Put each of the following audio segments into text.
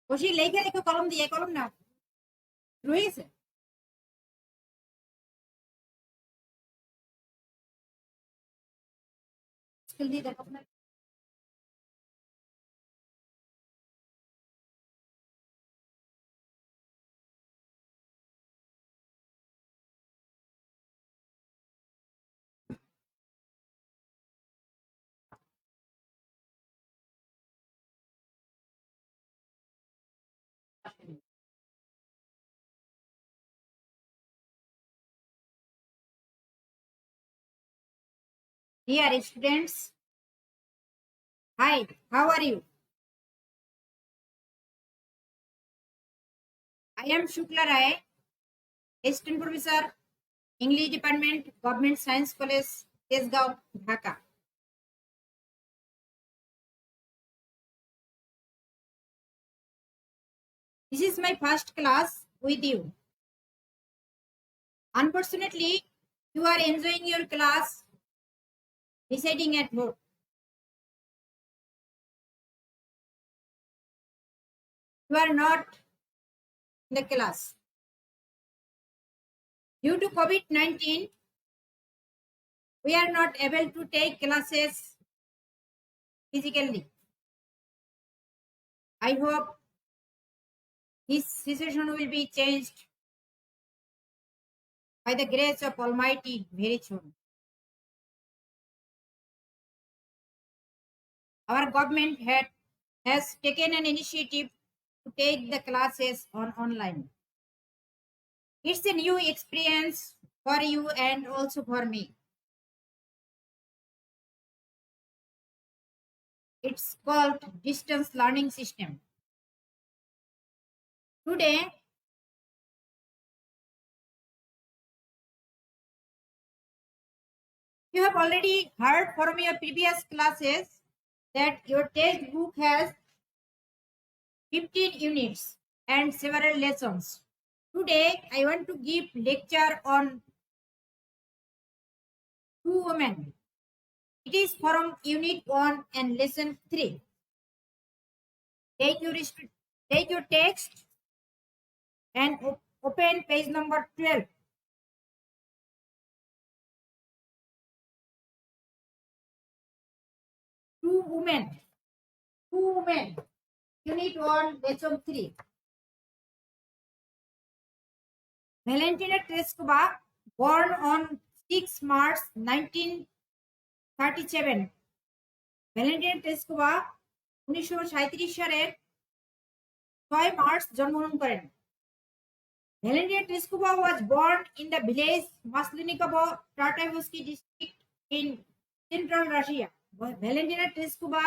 বসি লেখে রেখে কলম দিয়ে কলম না রয়েছে স্কুল দিয়ে দেখো না। Dear students, hi, how are you? I am Shukla Rai, Assistant Professor, English Department, Government Science College, Tesgaon, Dhaka. This is my first class with you. Unfortunately, you are enjoying your class residing at home. You are not in the class. Due to COVID-19, we are not able to take classes physically. I hope this situation will be changed by the grace of Almighty very soon. Our government has taken an initiative to take the classes online. It's a new experience for you and also for me. It's called distance learning system. Today, you have already heard from your previous classes that your textbook has 15 units and several lessons. Today, I want to give lecture on two women. It is from Unit 1 and Lesson 3. Take your text and open page number 12. Two women. Unit 1, Lesson 3. Valentina Tereshkova, born on 6 March 1937. Valentina Tereshkova 1937 সালের 6 March জন্মগ্রহণ করেন। Valentina Tereshkova was born in the village Maslenikovo, Tartarovsky district in central Russia. Valentina Tereshkova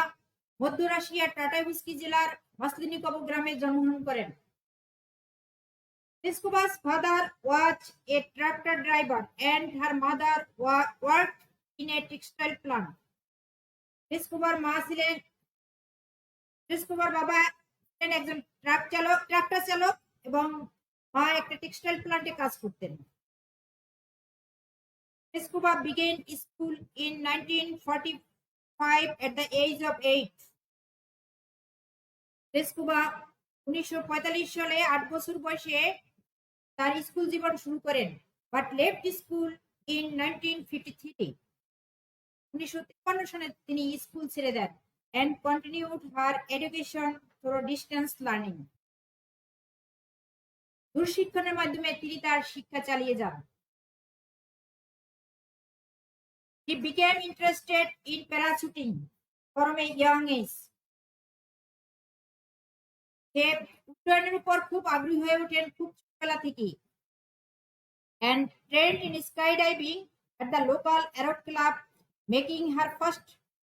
মধ্য রাশিয়ার টাটাইভস্কি জেলার মাসলিনিকভ গ্রামে জন্মগ্রহণ করেন। Tereshkova's father was a tractor driver and her mother worked in a textile plant. Tereshkovar বাবা ছিলেন একজন ট্রাক্টর চালক এবং মা একটা টেক্সটাইল প্ল্যান্টে কাজ করতেন। Tereshkova began school in 1945 at the age of 8. Tereshkova 1945 সালে 8 বছর বয়সে তার স্কুল জীবন শুরু করেন, but left school in 1953. 1953 সালে তিনি স্কুল ছেড়ে দেন and continued her education through distance learning. দূরশিক্ষণের মাধ্যমে তিনি তার শিক্ষা চালিয়ে যান। He became interested in parachuting from a young age. সে উড্ডয়নের উপর খুব আগ্রহী হয়ে ওঠেন খুব ছোটবেলা থেকেই and trained in skydiving at the local aero club, making her first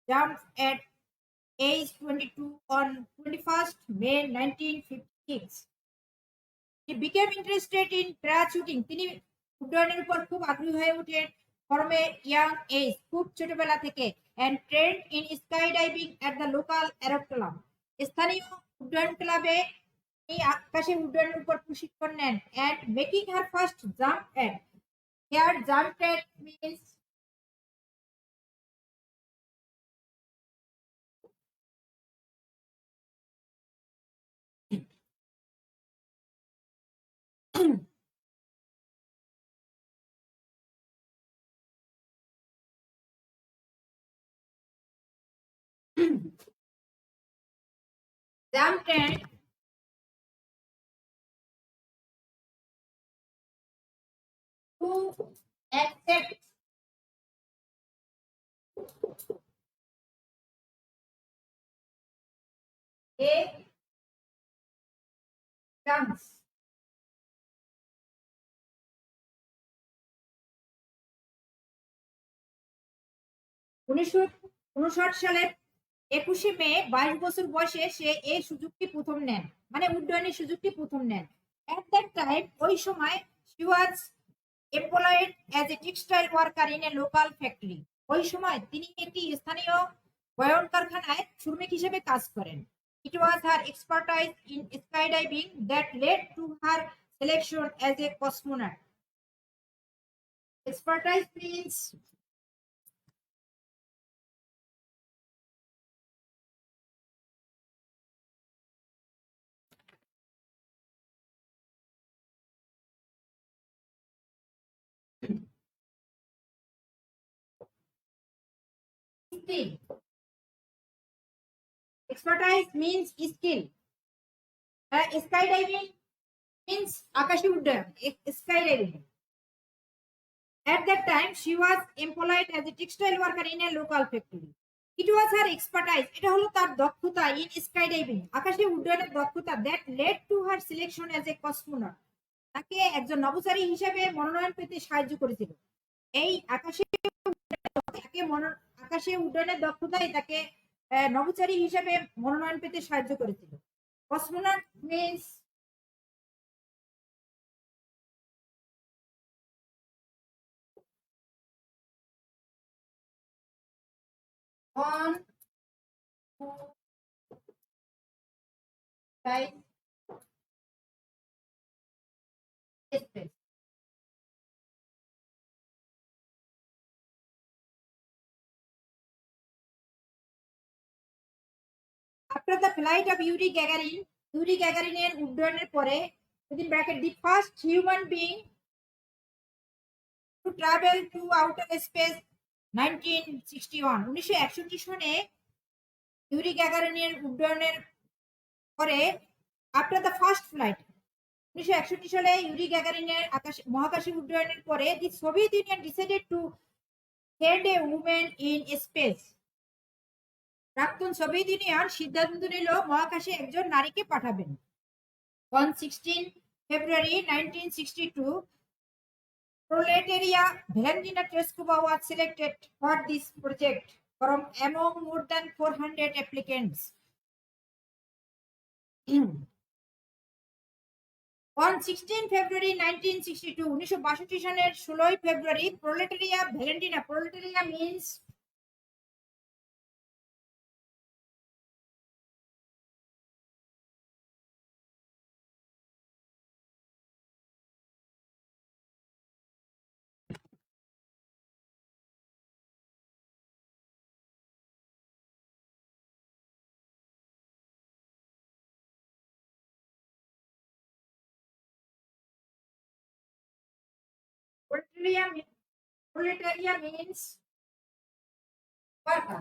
jump at age 22 on 21st May 1956. He became interested in parachuting. তিনি উড্ডয়নের উপর খুব আগ্রহী হয়ে ওঠেন from a young age, খুব ছোটবেলা থেকে and trained in skydiving at the local aero club. স্থানীয় উড্ডয়ন ক্লাবে তিনি আকাশে উড্ডয়নের উপর প্রশিক্ষণ নেন and making her first jump at. Here jump at means jumped and to accept a chance. উনিশশো উনষাট সালের 21শে মে 22 বছর বয়সে সে এই সুযোগটি প্রথম নেন, মানে উড্ডয়নের সুযোগটি প্রথম নেন। এট দ্যাট টাইম, ওই সময় she was employed as a textile worker in a local factory. ওই সময় তিনি একটি স্থানীয় বয়ন কারখানায় শ্রমিক হিসেবে কাজ করেন। It was her expertise in skydiving that led to her selection as a cosmonaut. Expertise means skill. Expertise means skill. Skydiving means আকাশে উড্ডয়ন, skydiving. At that time, she was employed as a textile worker in a local factory. It was her expertise. এটা হলো তার দক্ষতা in skydiving, আকাশে উড্ডয়নের দক্ষতা that led to her selection as a cosmonaut. তাকে একজন নভোচারী হিসেবে মনোনয়ন পেতে সাহায্য করেছিল। এই আকাশে উড্ডয়নের দক্ষতাই তাকে নভোচারী হিসেবে মনোনয়ন পেতে সাহায্য করেছিল। Cosmonaut means on side space. After the flight of Yuri Gagarin উড্ডয়নের পরে, within bracket, the first human being to travel to outer space 1961. 1961 সনে ইউরি গ্যাগারিনের উড্ডয়নের পরে, আফটার দ্য ফার্স্ট ফ্লাইট, 1961 সালে ইউরি গ্যাগারিনের মহাকাশে উড্ডয়নের পরে, the Soviet Union decided to send a women in space. প্রাক্তন Soviet Union সিদ্ধান্ত নিল মহাকাশে একজন নারীকে পাঠাবেন। On 16 February 1962, Proletaria Valentina Tereskova was selected for this project from among more than 400 applicants. On 16 February 1962, 1962 সনের 16 ফেব্রুয়ারি, Proletaria Valentina, Proletaria means Proletaria means worker.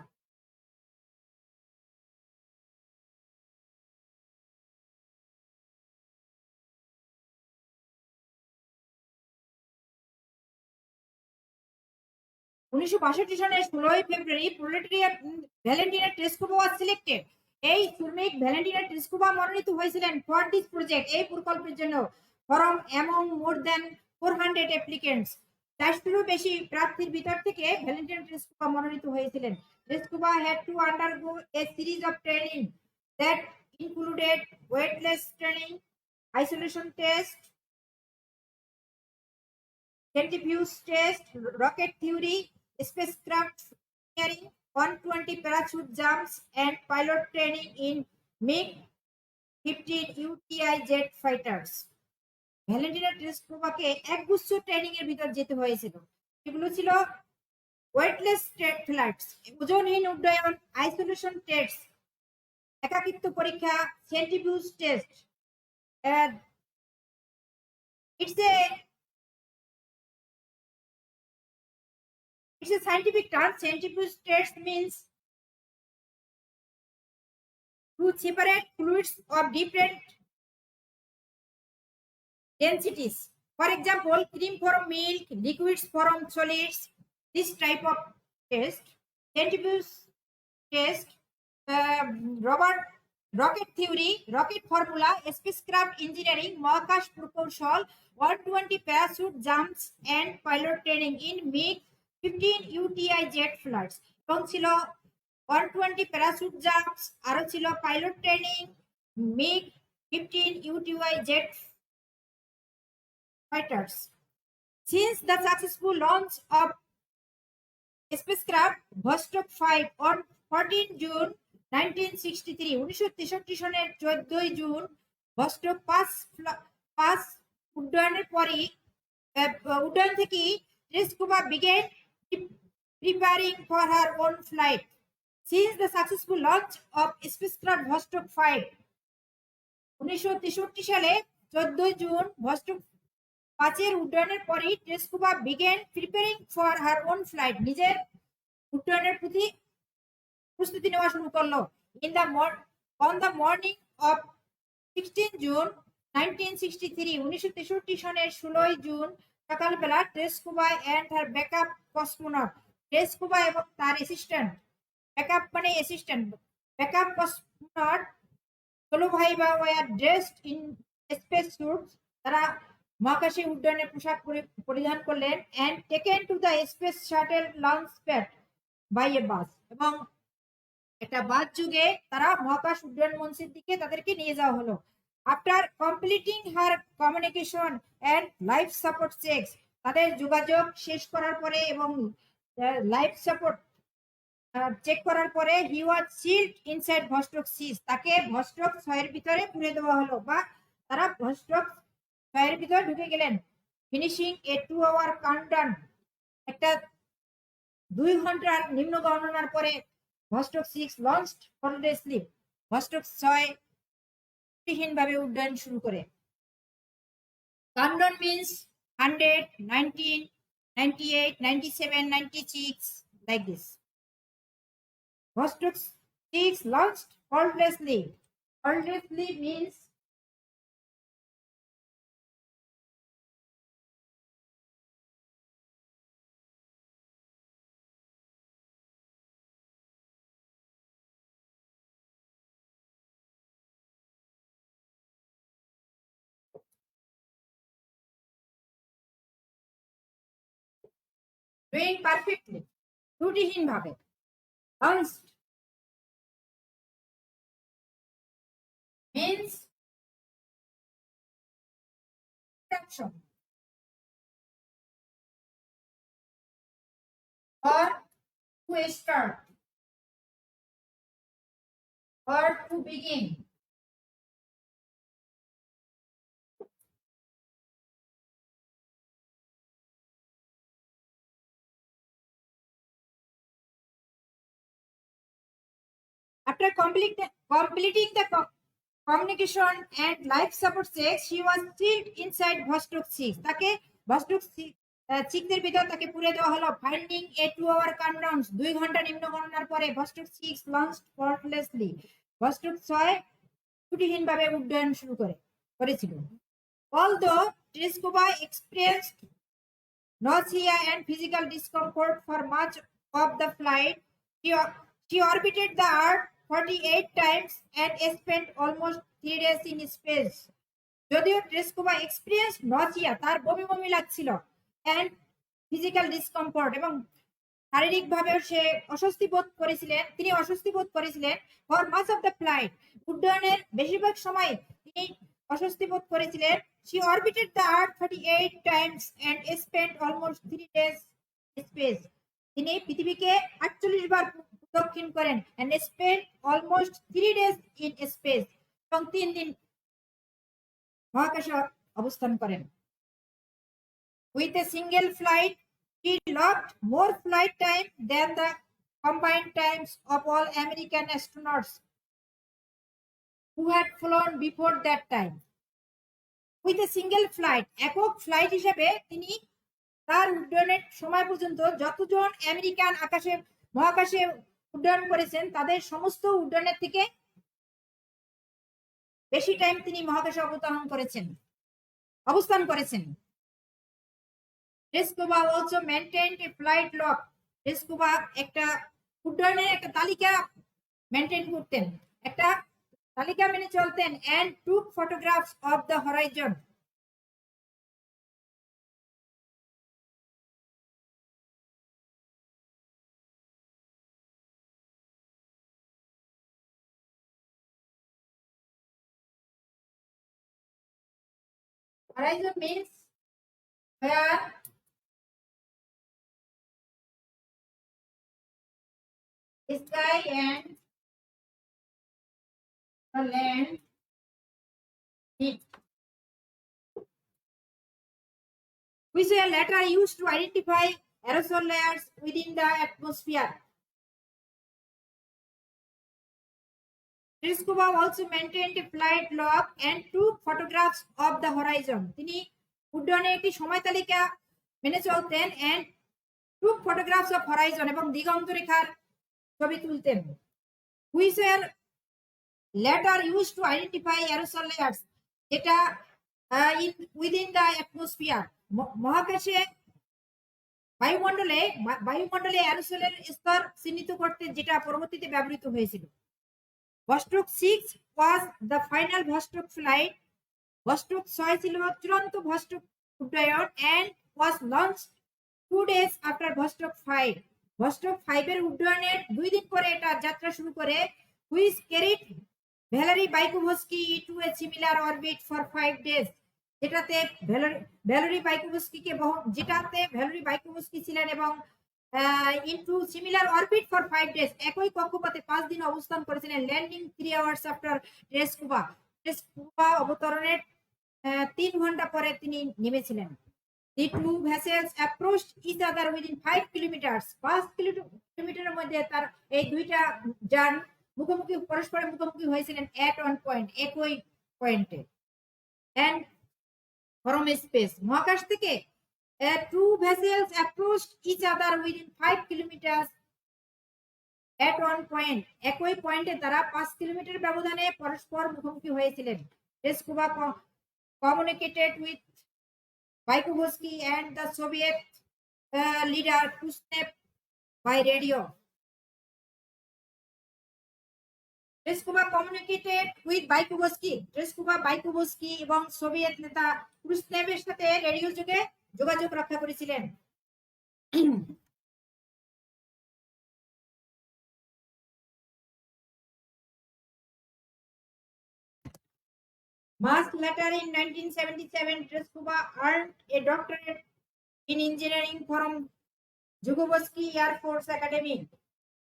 1962 সনের 16 ফেব্রুয়ারি, Proletaria Valentina Tereskova was selected. এই শ্রমিক ভ্যালেন্টিনা টেরেসকোভা মনোনীত হয়েছিলেন for this project, এই প্রকল্পের জন্য, from among more than 400 applicants, 400 বেশি প্রার্থীর ভিতর থেকে ভ্যালেন্টিনা টেরেসকোভা মনোনীত হয়েছিলেন। Tereshkova had to undergo a series of training that included weightless training, isolation test, centrifuge test, rocket theory, spacecraft engineering, 120 parachute jumps, and pilot training in MiG-15 UTI jet fighters. Valentina টেরেসকোভাকে একগুচ্ছ training এর ভিতর যেতে হয়েছিল। সেগুলো ছিল weightless flights, ওজনহীন উড্ডয়ন, আইসোলেশন টেস্ট, একাকিত্ব পরীক্ষা, centrifuge test. It's a scientific term. Centrifuge test means to separate fluids of different densities. For example, cream from milk, liquids from solids. This type of test, centrifuge test, Robert rocket theory, rocket formula, spacecraft engineering, মহাকাশ প্রকৌশল, 120 parachute jumps and pilot training in MiG 15 UTI jet flights. এবং ছিল 120 parachute jumps, আরো ছিল pilot training, MiG 15 UTI jet fighters. Since the successful launch of spacecraft Vostok 5 on 14 June 1963, 1963 সনের 14 June Vostok 5 উড্ডয়নের পরই উড্ডয়ন থেকে Tereskova began preparing for her own flight. Since the successful launch of spacecraft Vostok 5, 1963 সালে 14 June Vostok 5 উড্ডয়নের পরই Tereskova began preparing for her own flight. নিজের উড্ডয়নের প্রস্তুতি নেওয়া শুরু করলো। On the morning of 16 June 1963, 1963 সনের 16 জুন সকালবেলা Tereskova and her backup cosmonaut, Tereskova এবং তার অ্যাসিস্ট্যান্ট, ব্যাকআপ মানে assistant, backup cosmonaut Solovyova were dressed in space suits, তারা মহাকাশে উড্ডয়নের পোশাক পরিধান করলেন, and taken to the space shuttle launch pad by a bus, এবং একটা বাস যুগে তারা মহাকাশ উড্ডয়ন মঞ্চের দিকে তাদেরকে নিয়ে যাওয়া হলো। After completing her communication and life support checks, তাদের যোগাযোগ শেষ করার পরে এবং লাইফ সাপোর্ট চেক করার পরে হি ওয়াজ সিল্ড ইনসাইড ভস্টক 6, তাকে ভস্টক 6 এর ভিতরে পুরে দেওয়া হলো বা তারা ভস্টক 6 এর ভিতরে ঢুকে গেলেন। ফিনিশিং এ 2 আওয়ার কাউন্টডাউন, একটা 2 ঘন্টার নিম্ন গণনার পরে ভস্টক 6 লঞ্চড ফরলেসলি, ভস্টক 6 ত্রুটিহীনভাবে উড্ডয়ন শুরু করে। Countdown means 100, 19, 98, 97, 96 like this. Vostok 6 launched faultlessly. Faultlessly means doing perfectly, ত্রুটিহীনভাবে। Launched means action or to start or to begin. After completing the communication and life support checks, she was sealed inside Vostok 6. তাকে Vostok 6 এর ভিতর তাকে পুরে দেওয়া হলো। Finding এ 2 hour countdown, 2 ঘন্টা নিম্ন গণনার পরে Vostok 6 লঞ্চড ফরলেসলি, Vostok 6 ত্রুটিহীনভাবে উড্ডয়ন শুরু করেছিল। Although Tereskova experienced nausea and physical discomfort for much of the flight, she orbited the Earth 48 times and spent almost 3 days in space. যদিও Tereskova experienced nausea, তার বমি লাগছিল, and physical discomfort, এবং শারীরিকভাবে তিনি অস্বস্তি বোধ করেছিলেন for much of the flight, উড্ডয়নের বেশিরভাগ সময় তিনি অস্বস্তি বোধ করেছিলেন। She orbited the Earth 38 times and spent almost 3 days in space. তিনি পৃথিবীকে 48 বার প্রদক্ষিণ করেন and spent almost 3 days in space, এবং 3 দিন মহাকাশে অবস্থান করেন। With a single flight, she logged more flight time than the combined times of all American astronauts who had flown before that time. With a single flight, একক flight হিসেবে তিনি তার উড্ডয়নের সময় পর্যন্ত যতজন আমেরিকান মহাকাশে উড্ডয়ন করেছেন তাদের সমস্ত উড্ডয়নের থেকে বেশি টাইম তিনি মহাকাশে অবস্থান করেছেন। Tereshkova also maintained a flight log. Tereshkova একটা উড্ডয়নের একটা তালিকা মেনটেন করতেন, একটা তালিকা মেনে চলতেন। And took photographs of the horizon. Horizon means where sky and the land meet, which were later used to identify aerosol layers within the atmosphere. Trescuba also maintained a flight log and took photographs of the horizon. তিনি উড্ডয়নের একটি সময় তালিকা মেনে চলতেন and took photographs of horizon এবং দিগন্ত রেখার ছবি তুলতেন, which were later used to identify aerosol layers, যেটা within the atmosphere, মহাকাশে বায়ুমণ্ডলে অ্যারোসলের স্তর চিহ্নিত করতে, যেটা পরবর্তীতে ব্যবহৃত হয়েছিল। Vostok 6 was the final Vostok flight. Vostok 6 ছিল চূড়ান্ত ভস্টক উড্ডয়ন and was launched 2 days after Vostok 5. Vostok 5 এর উড্ডয়নের 2 দিন পরে এটা যাত্রা শুরু করে, which carried Valery Bykovsky to a similar orbit for 5 days. যেটাতে ভ্যালেরি বাইকোভস্কি ছিলেন এবং into similar orbit for 5 days, একই কক্ষপথে 5 দিন অবস্থান করেছিলেন। ল্যান্ডিং 3 hours আফটার টেস্কুবা অবতরণের 3 ঘন্টা পরে তিনি নেমেছিলেন। The two vessels approached each other within 5 kilometers. 5 কিলোমিটারের মধ্যে তার এই দুইটা যান পরস্পরের মুখোমুখি হয়েছিলেন at one point, একই পয়েন্টে। And from space, মহাকাশ থেকে two vessels approached each other within 5 kilometers at one point. একই পয়েন্টে তারা 5 কিলোমিটার ব্যবধানে পরস্পর মুখোমুখি হয়েছিলেন। টেস্কুবা communicated with Bykovsky and the Soviet leader Khrushchev by radio. টেস্কুবা communicated with Bykovsky. টেস্কুবা বাইকোভস্কি এবং সোভিয়েত নেতা ক্রুশচেভের সাথে রেডিও যোগে যোগাযোগ রক্ষা করেছিলেন। Much later in 1977, Trescuba earned a doctorate in engineering from Zhukovsky Air Force Academy.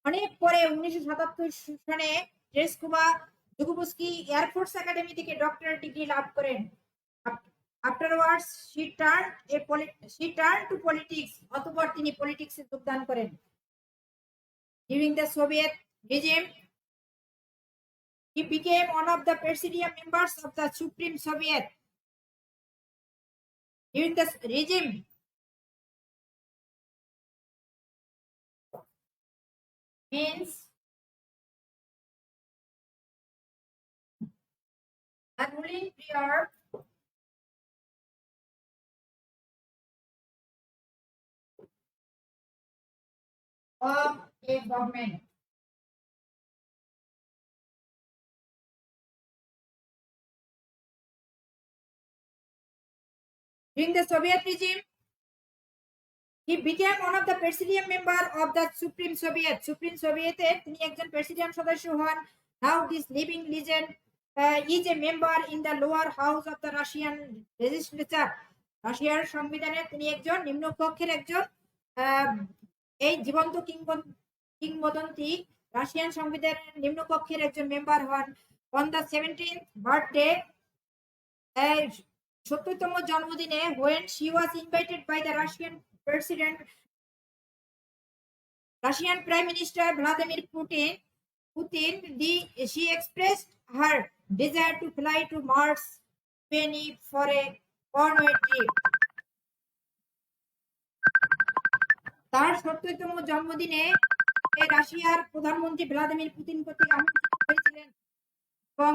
অনেক পরে 1977 সালে ট্রেস্কুবা জুগোভস্কি এয়ার ফোর্স একাডেমি থেকে ডক্টরেট ডিগ্রি লাভ করেন। Afterwards, she turned to politics. অতঃপর তিনি পলিটিক্সে যোগদান করেন। During the Soviet regime, he became one of the presidium members of the Supreme Soviet. During the regime, means a ruling period of a government. During the Soviet regime, he became one of the presidium member of the Supreme Soviet. Supreme Soviet তিনি একজন presidium সদস্য হন। Now this living legend is a member in the lower house of the Russian legislature. রাশিয়ার সংবিধানে তিনি একজন নিম্নকক্ষের একজন এই জীবন্ত কিংবদন্তি রাশিয়ান সংবিধানের নিম্নকক্ষের একজন মেম্বার হন। On the 17th birthday, 70তম জন্মদিনে, when she was invited by the Russian Prime Minister Vladimir Putin, she expressed her desire to fly to Mars 20 for a one-way trip. তার 70তম জন্মদিনে রাশিয়ার প্রধানমন্ত্রী ভ্লাদিমির পুতিন কর্তৃক আমন্ত্রিত হয়েছিলেন এবং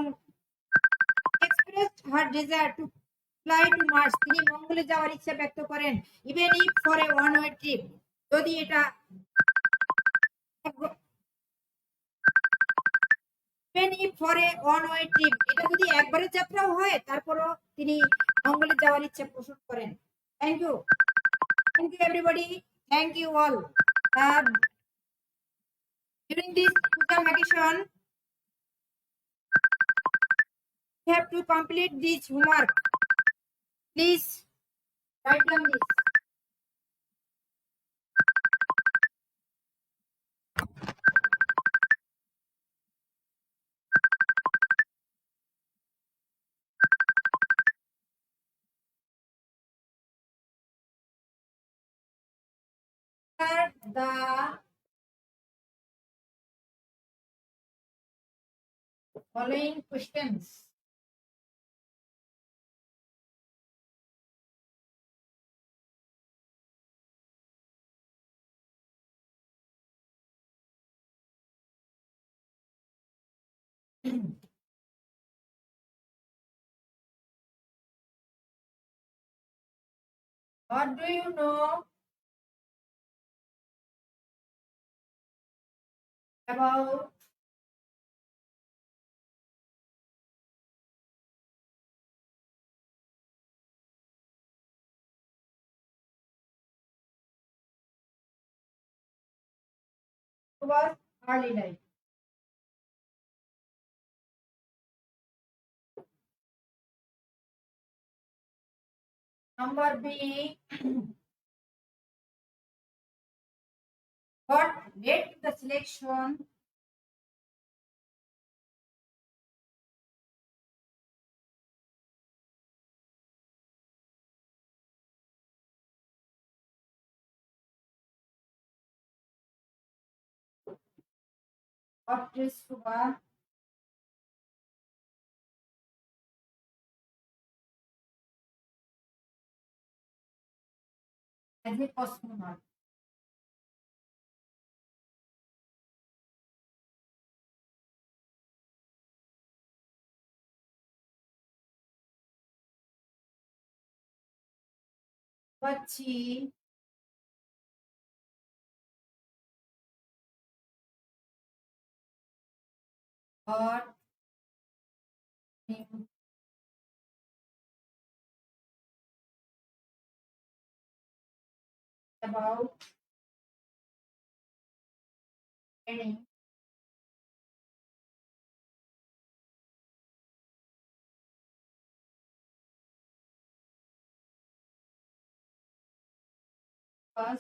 her desire to fly to Mars. তিনি মঙ্গলে যাওয়ার ইচ্ছা ব্যক্ত করেন। Even if for a one-way trip, যদি এটা even if for a one-way trip, এটা যদি একবারের যাত্রাও হয় তারপরও তিনি মঙ্গলে যাওয়ার ইচ্ছা পোষণ করেন। Thank you everybody, thank you all. During this puja vacation, you have to complete this homework. Please write down this. The following questions. What do you know about was early life? Number B, what led to the selection of Triskuba as a cosmonaut? Pachi, what him about training was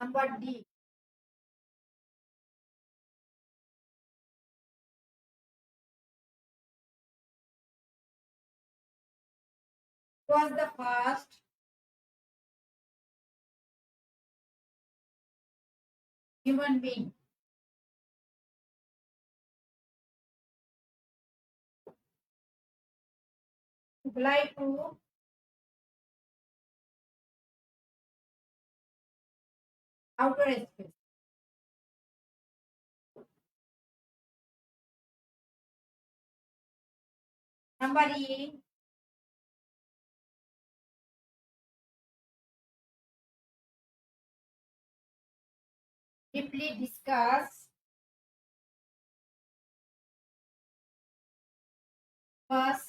number D. Was the first human being to fly to outer space. Number E, deeply discuss was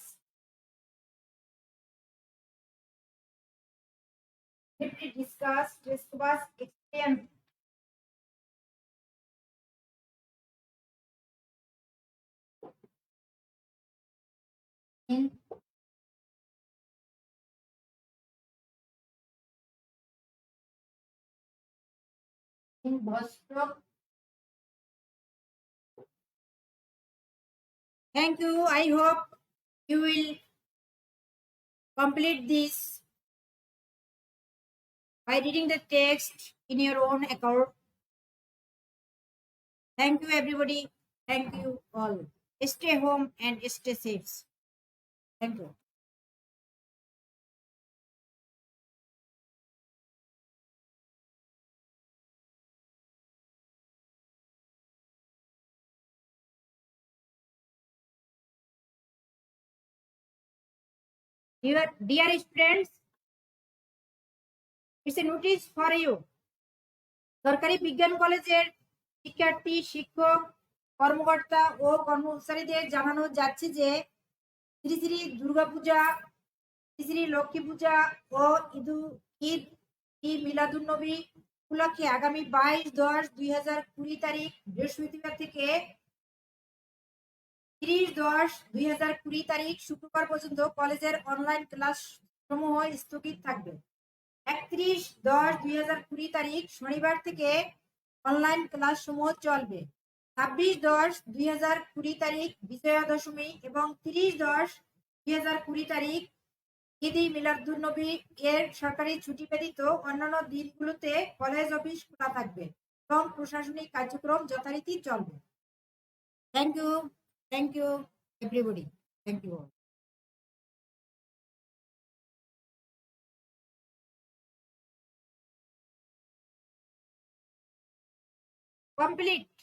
deeply discuss Triskuba's experience in Vostok. Thank you. I hope you will complete this by reading the text in your own account. Thank you, everybody. Thank you all. Stay home and stay safe. Thank you. Dear students, it's a notice for you. সরকারি বিজ্ঞান কলেজের শিক্ষার্থী, শিক্ষক, কর্মকর্তা ও কর্মচারীদের জানানো যাচ্ছে যে শ্রী শ্রী দুর্গাপূজা, শ্রী শ্রী লক্ষ্মী পূজা ও ঈদ মিলাদুন্নবী উপলক্ষে আগামী 22-10-2020 তারিখ বৃহস্পতিবার থেকে 30-10-2020 তারিখ শুক্রবার পর্যন্ত কলেজের অনলাইন ক্লাস সমূহ স্থগিত থাকবে। 31-10-2020 তারিখ শনিবার থেকে অনলাইন ক্লাস সমূহ চলবে। 26-10-2020 তারিখ বিজয়া দশমী এবং 30-10-2020 তারিখ ঈদ মিলাদুন্নবী এর সরকারি ছুটি ব্যতীত অন্যান্য দিনগুলোতে কলেজ অফিস খোলা থাকবে এবং প্রশাসনিক কার্যক্রম যথারীতি চলবে। Thank you everybody. Thank you. Complete.